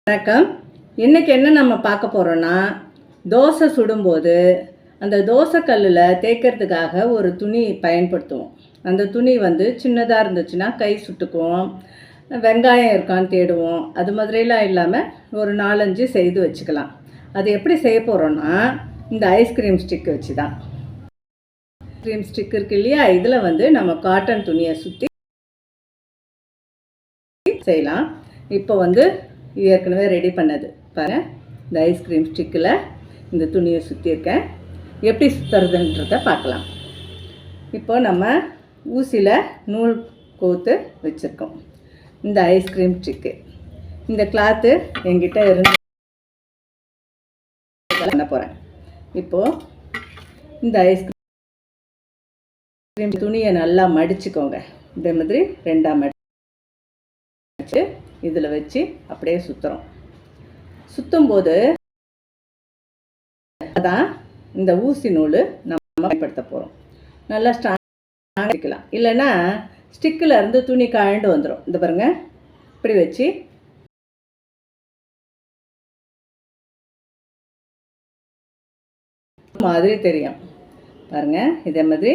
வணக்கம். இன்றைக்கி என்ன நம்ம பார்க்க போகிறோன்னா, தோசை சுடும்போது அந்த தோசை கல்லில் தேய்க்கிறதுக்காக ஒரு துணி பயன்படுத்துவோம். அந்த துணி சின்னதாக இருந்துச்சுன்னா கை சுட்டுக்குவோம், வெங்காயம் இருக்கான்னு தேடுவோம். அது மாதிரிலாம் இல்லாமல் ஒரு 4-5 செய்து வச்சுக்கலாம். அது எப்படி செய்ய போகிறோன்னா, இந்த ஐஸ்கிரீம் ஸ்டிக் வச்சு தான். ஐஸ்கிரீம் ஸ்டிக் இருக்கு இல்லையா, இதில் நம்ம காட்டன் துணியை சுற்றி செய்யலாம். இப்போ ஏற்கனவே ரெடி பண்ணது பாருங்கள். இந்த ஐஸ்கிரீம் ஸ்டிக்கில் இந்த துணியை சுற்றியிருக்கேன். எப்படி சுற்றுறதுன்றத பார்க்கலாம். இப்போ நம்ம ஊசியில் நூல் கோத்து வச்சுருக்கோம். இந்த ஐஸ்கிரீம் ஸ்டிக்கு, இந்த கிளாத்து என்கிட்ட இருந்து பண்ண போகிறேன். இப்போது இந்த ஐஸ்கிரீம் துணியை நல்லா மடிச்சுக்கோங்க. இதே மாதிரி 2ஆக மடிச்சு இதில் வச்சு அப்படியே சுற்றுறோம். சுற்றும்போது அதான் இந்த ஊசி நூல் நம்ம பயன்படுத்த போகிறோம். நல்லா ஸ்ட்ராங்காக வைக்கலாம், இல்லைன்னா ஸ்டிக்கில் இருந்து துணி கழண்டு வந்துடும். இந்த பாருங்கள், இப்படி வச்சு மாதிரி தெரியும் பாருங்கள். இதே மாதிரி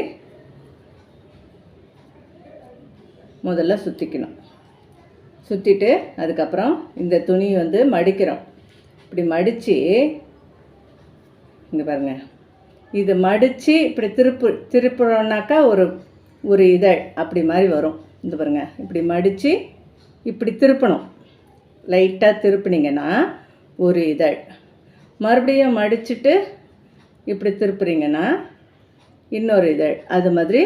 முதல்ல சுற்றிக்கணும். சுற்றிட்டு அதுக்கப்புறம் இந்த துணி மடிக்கிறோம். இப்படி மடித்து இங்கே பாருங்கள், இது மடித்து இப்படி திருப்புறோன்னாக்கா ஒரு இதழ் அப்படி மாதிரி வரும். இந்த பாருங்கள், இப்படி மடித்து இப்படி திருப்பணும். லைட்டாக திருப்பினீங்கன்னா ஒரு இதழ். மறுபடியும் மடிச்சுட்டு இப்படி திருப்புறீங்கன்னா இன்னொரு இதழ். அது மாதிரி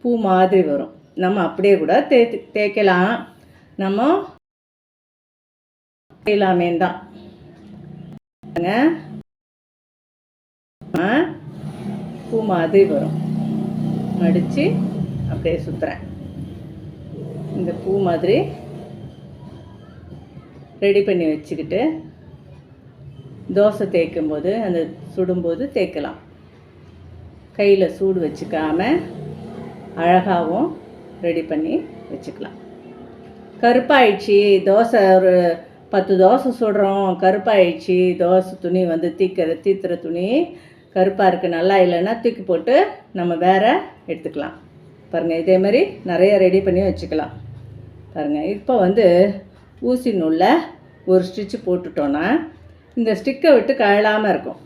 பூ மாதிரி வரும். நம்ம அப்படியே கூட தேய்க்கலாம். நம்ம செய்யலாமே தான் பூ மாதிரி வரும். மடித்து அப்படியே சுற்றுறேன். இந்த பூ மாதிரி ரெடி பண்ணி வச்சுக்கிட்டு தோசை தேய்க்கும்போது சுடும்போது தேய்க்கலாம். கையில் சூடு வச்சுக்காமல் அழகாகவும் ரெடி பண்ணி வச்சுக்கலாம். கருப்பாயிடுச்சு தோசை, ஒரு 10 தோசை சுடுறோம், கருப்பாயிடுச்சு தோசை துணி தீத்துற துணி கருப்பாக இருக்குது, நல்லா இல்லைன்னா தூக்கி போட்டு நம்ம வேறு எடுத்துக்கலாம். பாருங்கள், இதே மாதிரி நிறைய ரெடி பண்ணி வச்சுக்கலாம். பாருங்கள், இப்போ ஊசி நூலில் ஒரு ஸ்டிச்சு போட்டுட்டோன்னா இந்த ஸ்டிக்கை விட்டு கழலாமல் இருக்கும்.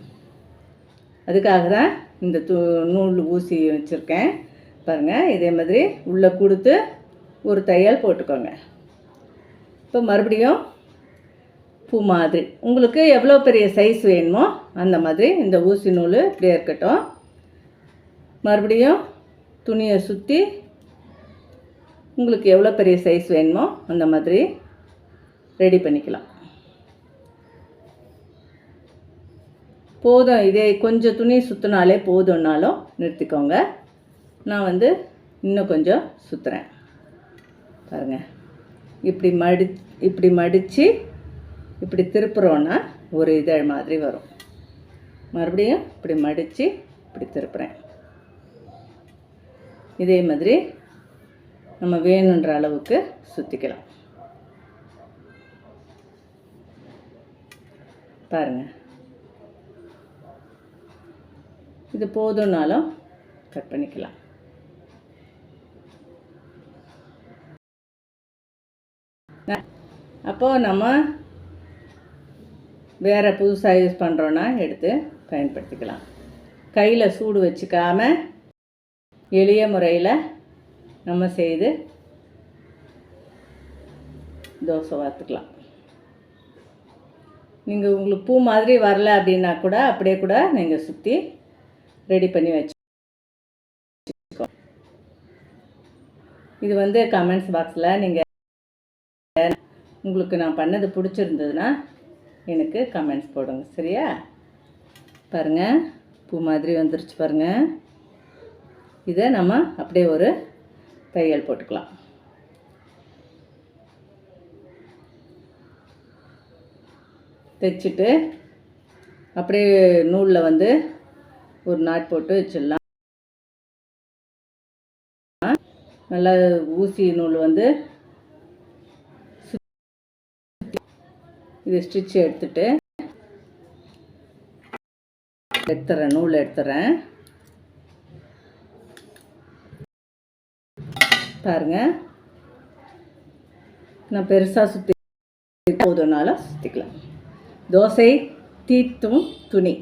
அதுக்காக தான் இந்த நூல் ஊசி வச்சுருக்கேன். பாருங்கள், இதே மாதிரி உள்ளே கொடுத்து ஒரு தையல் போட்டுக்கோங்க. இப்போ மறுபடியும் பூ மாதிரி உங்களுக்கு எவ்வளோ பெரிய சைஸ் வேணுமோ அந்த மாதிரி இந்த ஊசி நூல் இப்படியே இருக்கட்டும். மறுபடியும் துணியை சுற்றி உங்களுக்கு எவ்வளோ பெரிய சைஸ் வேணுமோ அந்த மாதிரி ரெடி பண்ணிக்கலாம். போதும், இதே கொஞ்சம் துணி சுற்றினாலே போதும்னாலும் நிறுத்திக்கோங்க. நான் இன்னும் கொஞ்சம் சுற்றுறேன். பாருங்கள், இப்படி மடித்து இப்படி திருப்புறோன்னா ஒரு இதழ் மாதிரி வரும். மறுபடியும் இப்படி மடித்து இப்படி திருப்புறேன். இதே மாதிரி நம்ம வேணுன்ற அளவுக்கு சுற்றிக்கலாம். பாருங்கள், இது போதும்னாலும் கட் பண்ணிக்கலாம். அப்போது நம்ம வேறு புதுசாக யூஸ் பண்ணுறோன்னா எடுத்து பயன்படுத்திக்கலாம். கையில் சூடு வச்சுக்காமல் எளிய முறையில் நம்ம செய்து தோசை வார்த்துக்கலாம். உங்களுக்கு பூ மாதிரி வரல அப்படின்னா கூட அப்படியே கூட நீங்கள் சுற்றி ரெடி பண்ணி வச்சு. இது கமெண்ட்ஸ் பாக்ஸில் நீங்கள் உங்களுக்கு நான் பண்ணது பிடிச்சிருந்ததுன்னா எனக்கு கமெண்ட்ஸ் போடுங்க, சரியா? பாருங்கள், பூ மாதிரி வந்துருச்சு பாருங்கள். இதை நம்ம அப்படியே ஒரு தையல் போட்டுக்கலாம். தைச்சிட்டு அப்படியே நூலில் ஒரு நாட் போட்டு வச்சிடலாம். நல்லா ஊசி நூல் இது ஸ்டிச் எடுத்துட்டு எடுத்துறேன், நூல் எடுத்துறேன். பாருங்க, நான் பெருசாக சுற்றி போதுனால சுற்றிக்கலாம். தோசை தீத்தும் துணி.